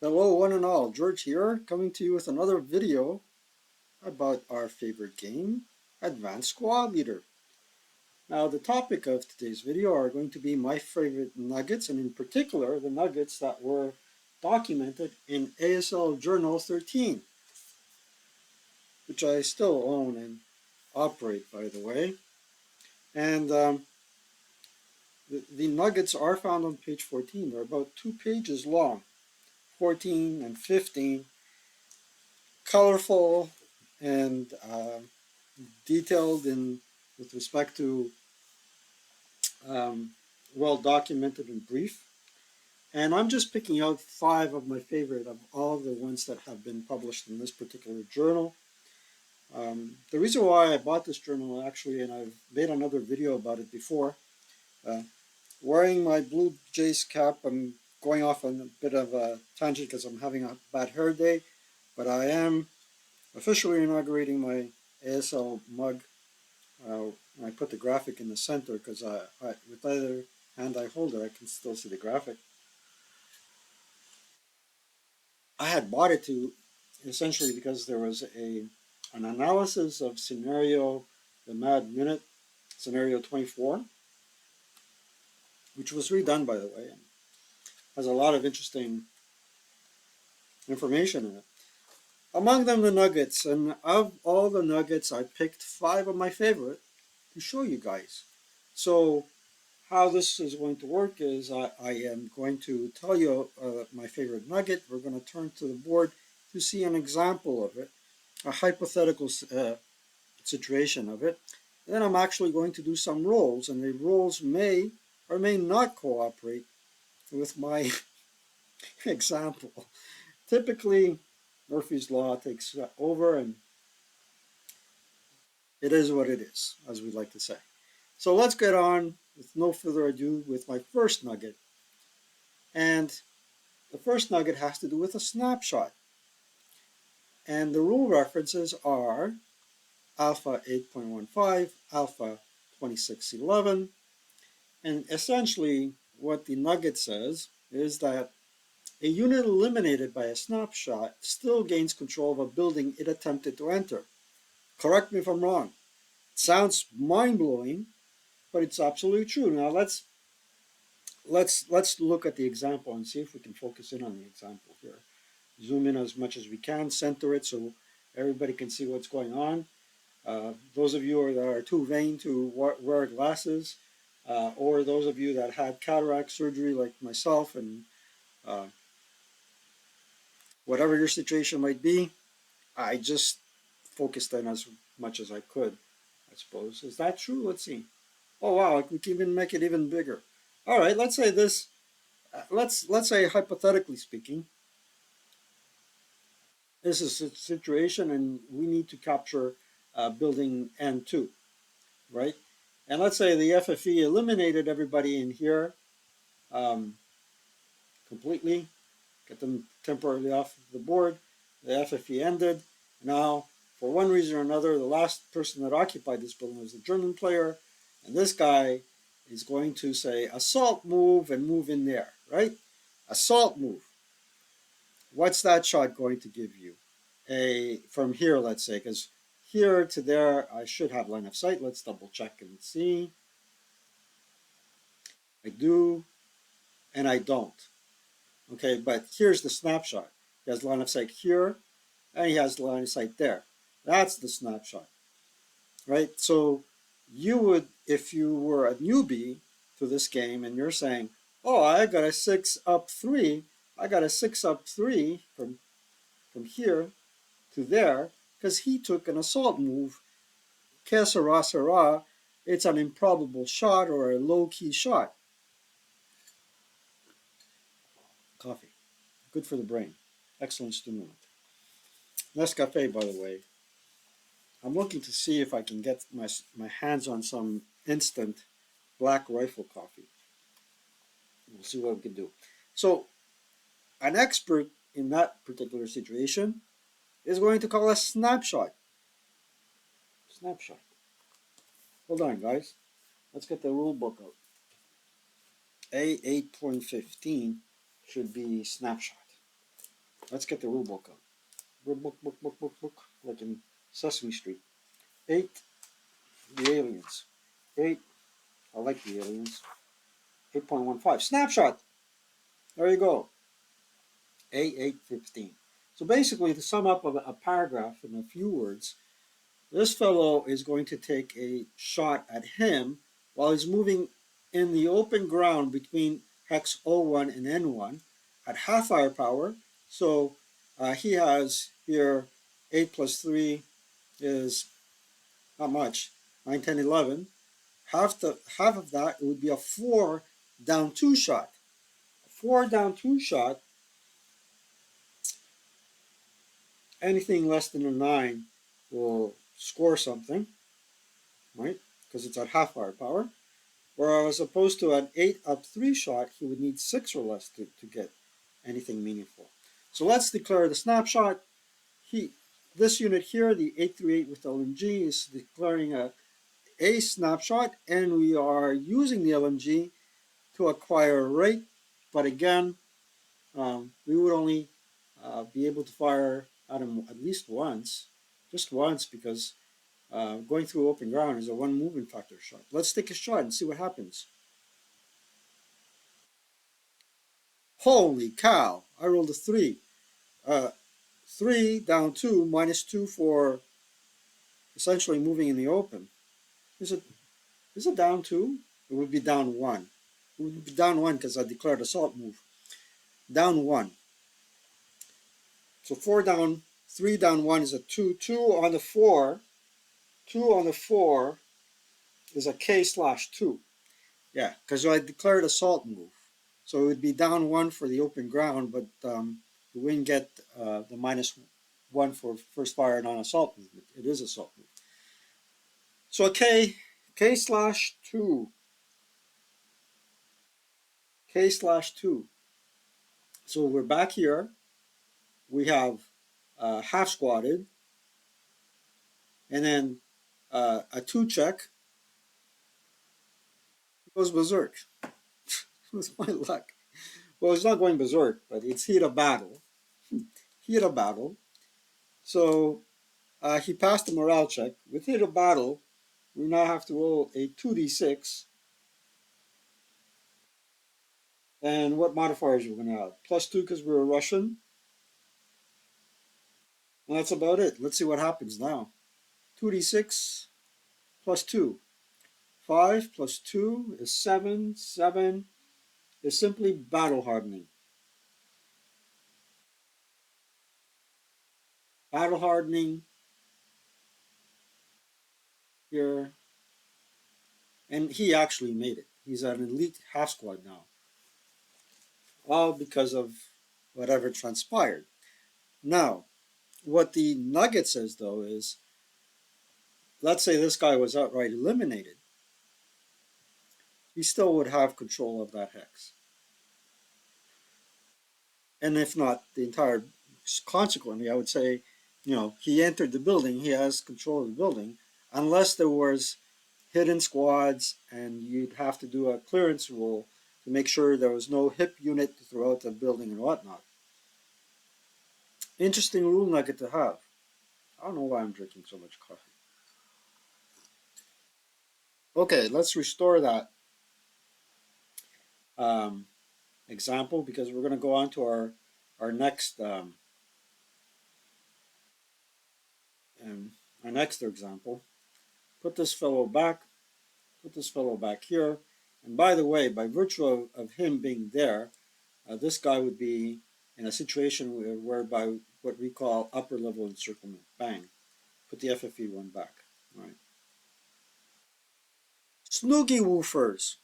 Hello one and all, George here, coming to you with another video about our favorite game, Advanced Squad Leader. Now the topic of today's video are going to be my favorite nuggets, and in particular the nuggets that were documented in ASL Journal 13, which I still own and operate, by the way. And the nuggets are found on page 14. They're about 2 pages long, 14 and 15, colorful and detailed in with respect to well documented and brief. And I'm just picking out 5 of my favorite of all the ones that have been published in this particular journal. The reason why I bought this journal actually, and I've made another video about it before, wearing my Blue Jays cap, I'm going off on a bit of a tangent because I'm having a bad hair day, but I am officially inaugurating my ASL mug. I put the graphic in the center because with either hand I hold it, I can still see the graphic. I had bought it to essentially because there was an analysis of scenario, the Mad Minute, scenario 24, which was redone, by the way, and has a lot of interesting information in it. Among them, the nuggets, and of all the nuggets, I picked 5 of my favorite to show you guys. So how this is going to work is I am going to tell you my favorite nugget. We're going to turn to the board to see an example of it, a hypothetical situation of it. And then I'm actually going to do some rolls, and the rolls may or may not cooperate with my example. Typically, Murphy's Law takes over, and it is what it is, as we like to say. So let's get on with no further ado with my first nugget. And the first nugget has to do with a snapshot. And the rule references are alpha 8.15, alpha 2611. And essentially what the nugget says is that a unit eliminated by a snapshot still gains control of a building it attempted to enter. Correct me if I'm wrong. It sounds mind-blowing, but it's absolutely true. Now let's look at the example and see if we can focus in on the example here. Zoom in as much as we can, center it so everybody can see what's going on. Those of you that are too vain to wear glasses, or those of you that had cataract surgery like myself, and whatever your situation might be, I just focused in as much as I could, I suppose. Is that true? Let's see. Oh wow, we can even make it even bigger. All right, let's say this. Let's say hypothetically speaking, this is a situation and we need to capture building N2, right? And let's say the FFE eliminated everybody in here completely, get them temporarily off the board. The FFE ended. Now, for one reason or another, the last person that occupied this building was the German player, and this guy is going to say assault move and move in there, right? Assault move. What's that shot going to give you? From here, let's say, because here to there, I should have line of sight. Let's double check and see. I do, and I don't. Okay, but here's the snapshot. He has line of sight here, and he has line of sight there. That's the snapshot, right? So you would, if you were a newbie to this game and you're saying, oh, I got a 6 up 3, I got a 6 up 3 from here to there, because he took an assault move. Que sera, sera. It's an improbable shot or a low-key shot. Coffee. Good for the brain. Excellent stimulant. Nescafe, by the way. I'm looking to see if I can get my hands on some instant Black Rifle coffee. We'll see what we can do. So, an expert in that particular situation is going to call a snapshot. Snapshot. Hold on, guys. Let's get the rule book out. A8.15 should be snapshot. Let's get the rule book out. Book, like in Sesame Street. 8, the aliens. 8, I like the aliens. 8.15, snapshot. There you go. A815. So basically, to sum up a paragraph in a few words, this fellow is going to take a shot at him while he's moving in the open ground between hex O1 and N1 at half firepower. So he has here 8 plus 3 is not much, 9, 10, 11. Half of that, it would be a 4 down 2 shot. A 4 down 2 shot, anything less than a 9 will score something, right? Because it's at half firepower. Whereas opposed to an 8 up 3 shot, he would need 6 or less to get anything meaningful. So let's declare the snapshot. This unit here, the 838 with LMG, is declaring a snapshot, and we are using the LMG to acquire a rate. But again, we would only be able to fire at him at least once, just once, because going through open ground is a one movement factor shot. Let's take a shot and see what happens. Holy cow! I rolled a 3. 3 down 2 minus 2 for essentially moving in the open. Is it down 2? It would be down 1. It would be down 1 because I declared assault move. Down 1. So 4 down, 3 down 1 is a 2. 2 on the 4. 2 on the 4 is a K slash 2. Yeah, because I declared assault move. So it would be down 1 for the open ground, but you wouldn't get the minus 1 for first fire non-assault movement. It is assault move. So a K slash 2. K slash 2. So we're back here. We have half squatted. And then a 2 check goes berserk. With my luck. Well, it's not going berserk, but it's heat of battle. Heat of battle. So he passed the morale check. With heat of battle, we now have to roll a 2d6. And what modifiers are we going to have? Plus 2 because we're a Russian. And that's about it. Let's see what happens now. 2d6 plus 2. 5 plus 2 is 7. 7 is simply battle hardening. Battle hardening here. And he actually made it. He's an elite half squad now. All because of whatever transpired. Now, what the nugget says, though, is let's say this guy was outright eliminated. He still would have control of that hex. And if not the entire, consequently, I would say, he entered the building, he has control of the building, unless there was hidden squads and you'd have to do a clearance roll to make sure there was no hip unit throughout the building and whatnot. Interesting rule nugget to have. I don't know why I'm drinking so much coffee. Okay, let's restore that example because we're going to go on to our next example. Put this fellow back. Put this fellow back here. And by the way, by virtue of him being there, this guy would be in a situation whereby what we call upper level encirclement. Bang. Put the FFE one back. All right. Snoogy Woofers.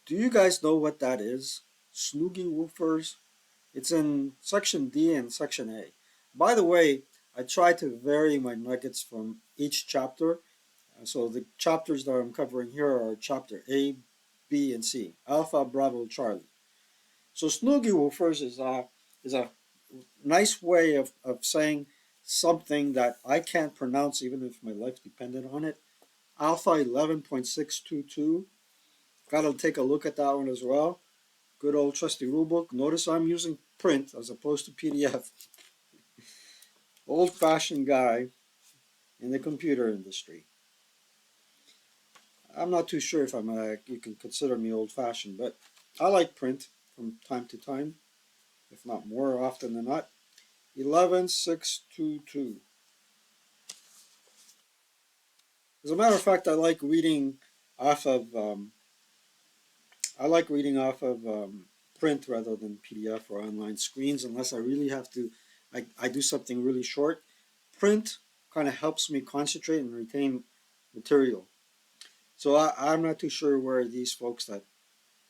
Do you guys know what that is? Snoogy Woofers. It's in section D and section A. By the way, I try to vary my nuggets from each chapter. So the chapters that I'm covering here are chapter A, B, and C. Alpha, Bravo, Charlie. So Snoogy Woofers is a nice way of saying something that I can't pronounce even if my life depended on it. Alpha 11.622. Got to take a look at that one as well. Good old trusty rulebook. Notice I'm using print as opposed to PDF. Old-fashioned guy in the computer industry. I'm not too sure if you can consider me old-fashioned, but I like print from time to time, if not more often than not. 11622. As a matter of fact, off of I like reading off of print rather than PDF or online screens, unless I really have to. I do something really short. Print kind of helps me concentrate and retain material. So I'm not too sure where these folks that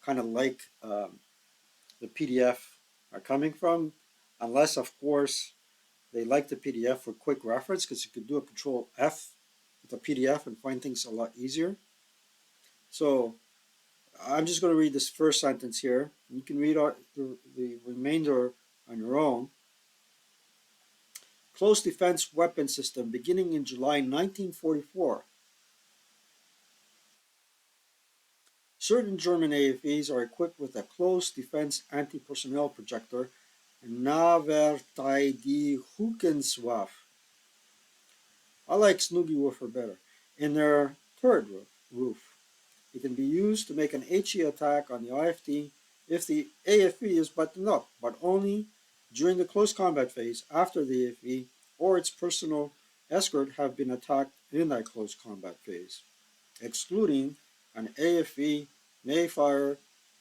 kind of like the PDF are coming from, unless, of course, they like the PDF for quick reference because you could do a Control F with a PDF and find things a lot easier. So I'm just going to read this first sentence here. You can read the remainder on your own. Close Defense Weapon System beginning in July 1944. Certain German AFEs are equipped with a close defense anti-personnel projector, Nahverteidigungswaffe. I like Snoogy Woofer better. In their turret roof. It can be used to make an HE attack on the IFT if the AFE is buttoned up, but only during the close combat phase after the AFE or its personal escort have been attacked in that close combat phase, excluding an AFE may fire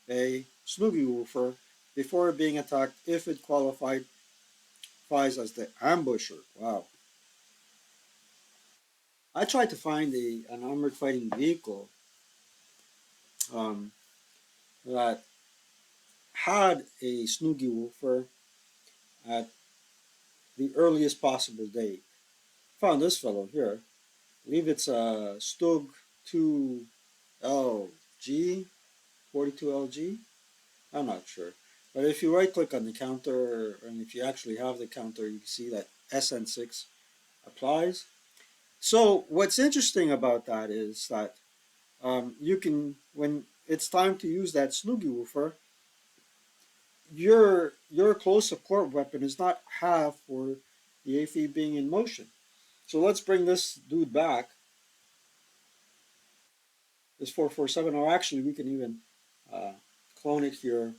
a Snoogy Woofer before being attacked if it qualifies as the ambusher. Wow. I tried to find an armored fighting vehicle um, that had a Snoogy Woofer at the earliest possible date. Found this fellow here. I believe it's a Stug 2LG, 42LG. I'm not sure. But if you right click on the counter, and if you actually have the counter, you can see that SN6 applies. So what's interesting about that is that you can, when it's time to use that Snoogy Woofer, your close support weapon is not half for the AFE being in motion. So let's bring this dude back. This 447, or actually we can even clone it here.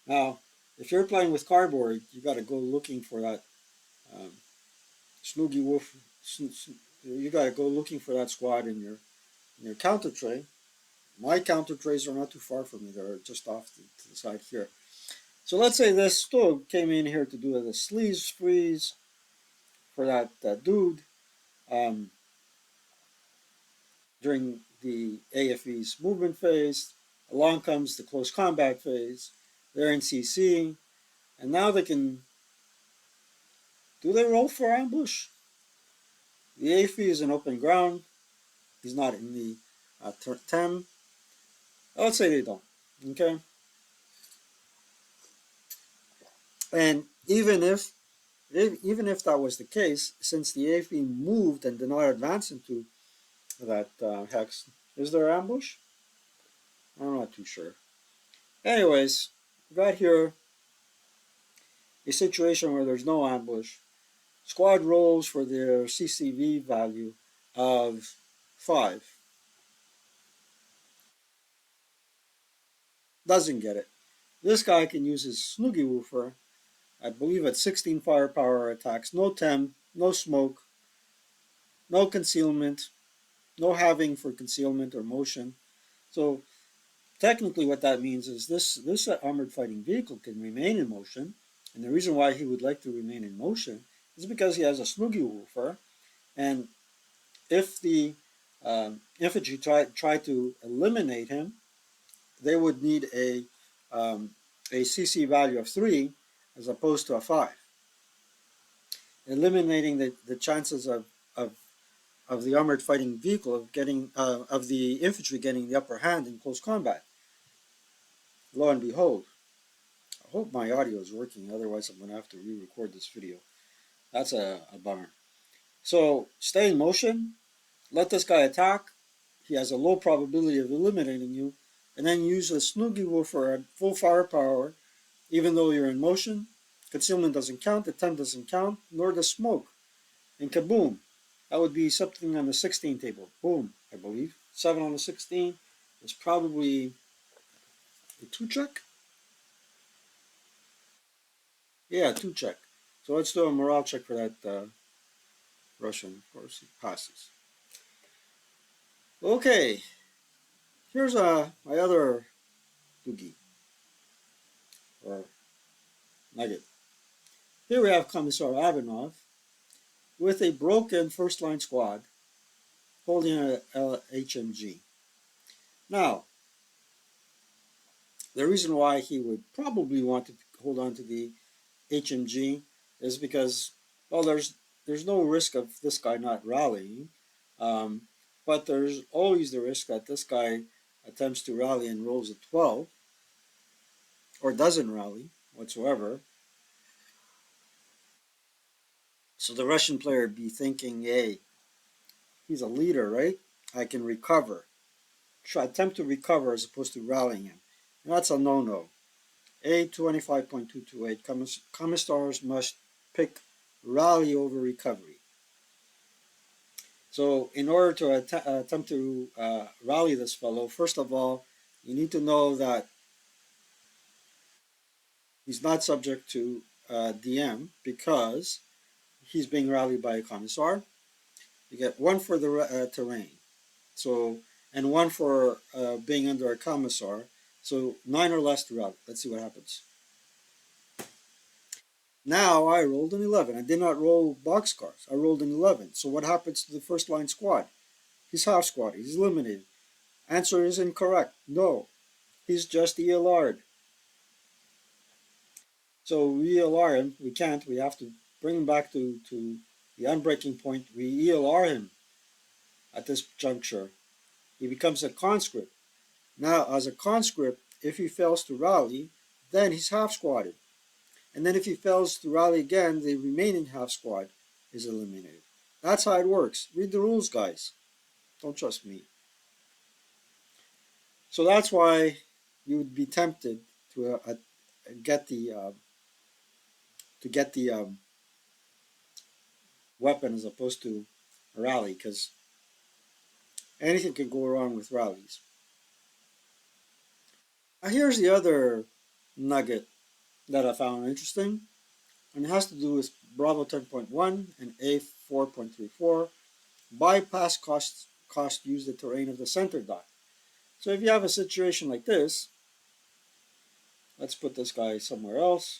Now, if you're playing with cardboard, you got to go looking for that um, Snoogy Woof. You got to go looking for that squad in your counter tray. My counter trays are not too far from me; they're just off to the side here. So let's say this Stug came in here to do the sleeves freeze for that dude during the AFE's movement phase. Along comes the close combat phase. They're in CC, and now they can. Do they roll for ambush? The AFE is in open ground. He's not in the TEM. Let's say they don't. Okay? And even if that was the case, since the AFE moved and did not advance into that hex, is there ambush? I'm not too sure. Anyways, got here a situation where there's no ambush. Squad rolls for their CCV value of 5. Doesn't get it. This guy can use his Snoogy Woofer, I believe at 16 firepower attacks, no TEM, no smoke, no concealment, no having for concealment or motion. So technically what that means is this armored fighting vehicle can remain in motion, and the reason why he would like to remain in motion is because he has a Snoogy Woofer, and if the infantry try to eliminate him, they would need a CC value of 3 as opposed to a 5, eliminating the chances of the armored fighting vehicle of the infantry getting the upper hand in close combat. Lo and behold, I hope my audio is working, otherwise I'm going to have to re-record this video. That's a bummer. So stay in motion, let this guy attack. He has a low probability of eliminating you, and then use a Snoogy Woofer at full firepower, even though you're in motion, Concealment doesn't count, the 10 doesn't count, nor the smoke. And kaboom, that would be something on the 16 table. Boom, I believe. 7 on the 16 is probably a 2 check. Yeah, 2 check. So let's do a morale check for that Russian. Of course, he passes. Okay, here's my other doogie or nugget. Here we have Commissar Avanov with a broken first line squad holding a HMG. Now, the reason why he would probably want to hold on to the HMG is because, well, there's no risk of this guy not rallying, um, but there's always the risk that this guy attempts to rally and rolls a 12 or doesn't rally whatsoever. So the Russian player would be thinking, hey, he's a leader, right? I can recover. Try attempt to recover as opposed to rallying him. And that's a no-no. A25.228 commissars must pick rally over recovery. So in order to attempt to rally this fellow, first of all, you need to know that he's not subject to DM because he's being rallied by a commissar. You get 1 for the terrain, so and 1 for being under a commissar. So 9 or less to rally. Let's see what happens. Now I rolled an 11. I did not roll boxcars. I rolled an 11. So what happens to the first line squad? He's half squad. He's eliminated. Answer is incorrect. No, he's just ELR'd. So we ELR him. We can't. We have to bring him back to the unbreaking point. We ELR him at this juncture. He becomes a conscript. Now, as a conscript, if he fails to rally, then he's half squatted. And then if he fails to rally again, the remaining half squad is eliminated. That's how it works. Read the rules, guys. Don't trust me. So that's why you would be tempted to get the weapon as opposed to a rally, because anything can go wrong with rallies. Now here's the other nugget that I found interesting, and it has to do with Bravo 10.1 and A4.34. Bypass cost use the terrain of the center dot. So if you have a situation like this, let's put this guy somewhere else.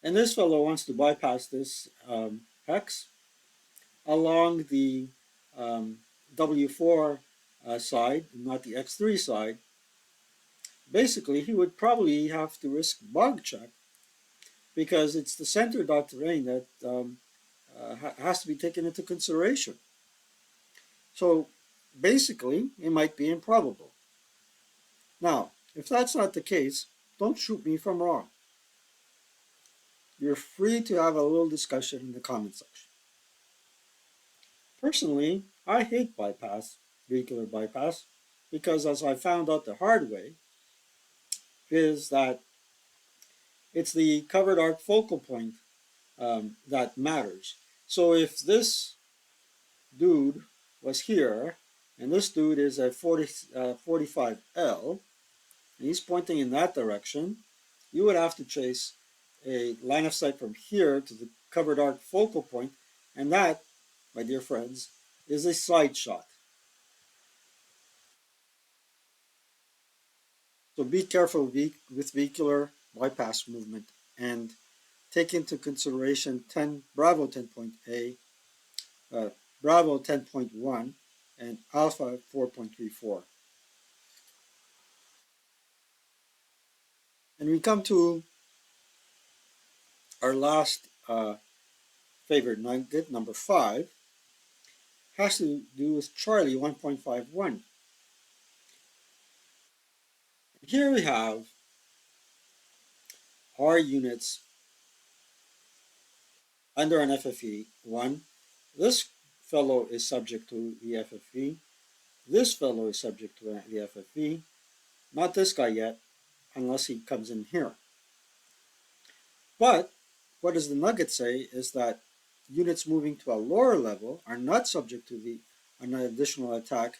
And this fellow wants to bypass this hex along the W4 side, not the X3 side. Basically, he would probably have to risk bug check because it's the center dot terrain that has to be taken into consideration. So basically, it might be improbable. Now, if that's not the case, don't shoot me if I'm wrong. You're free to have a little discussion in the comment section. Personally, I hate vehicular bypass, because as I found out the hard way, is that it's the covered arc focal point that matters. So if this dude was here, and this dude is at 45L, and he's pointing in that direction, you would have to chase a line of sight from here to the covered arc focal point, and that, my dear friends, is a side shot. So be careful with vehicular bypass movement and take into consideration Bravo 10.A, Bravo 10.1, and Alpha 4.34. And we come to our last favorite nugget, number 5, has to do with Charlie 1.51. Here we have our units under an FFE 1. This fellow is subject to the FFV. This fellow is subject to the FFV. Not this guy yet, unless he comes in here. But what does the nugget say is that units moving to a lower level are not subject to an additional attack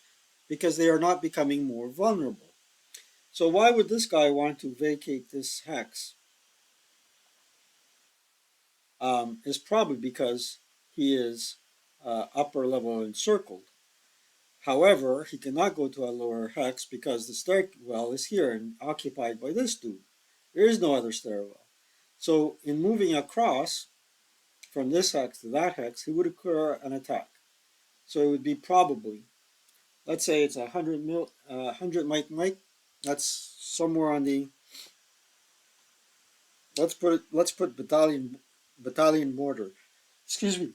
because they are not becoming more vulnerable. So why would this guy want to vacate this hex? Is probably because he is upper level encircled. However, he cannot go to a lower hex because the stairwell is here and occupied by this dude. There is no other stairwell. So in moving across from this hex to that hex, he would incur an attack. So it would be probably, let's say it's 100 mic. That's somewhere on the, let's put battalion mortar. Excuse me.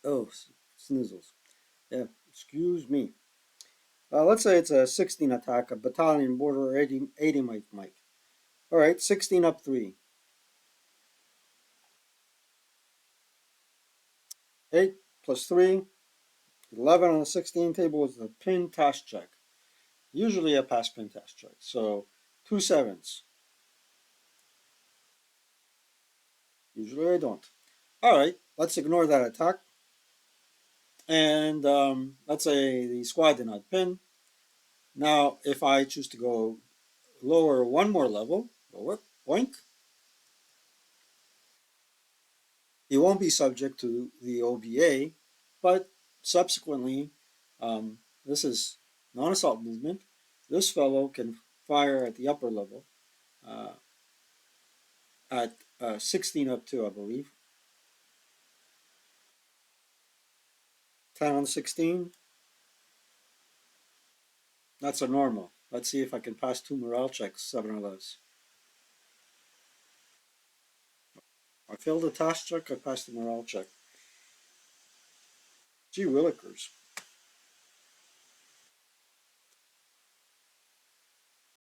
Oh, snizzles. Yeah, excuse me. Let's say it's a 16 attack, a battalion border 80 mic. All right, 16 up 3. 8 plus 3, 11 on the 16 table is the pin task check. Usually I pass pin task check. So 2 sevens. Usually I don't. All right, let's ignore that attack. And let's say the squad did not pin. Now, if I choose to go lower one more level, lower, boink, he won't be subject to the OBA, but subsequently, this is non-assault movement. This fellow can fire at the upper level uh, at 16 up 2, I believe. 10 on 16. That's a normal. Let's see if I can pass 2 morale checks, 7 or less. I failed the task check, I passed the morale check. Gee willikers.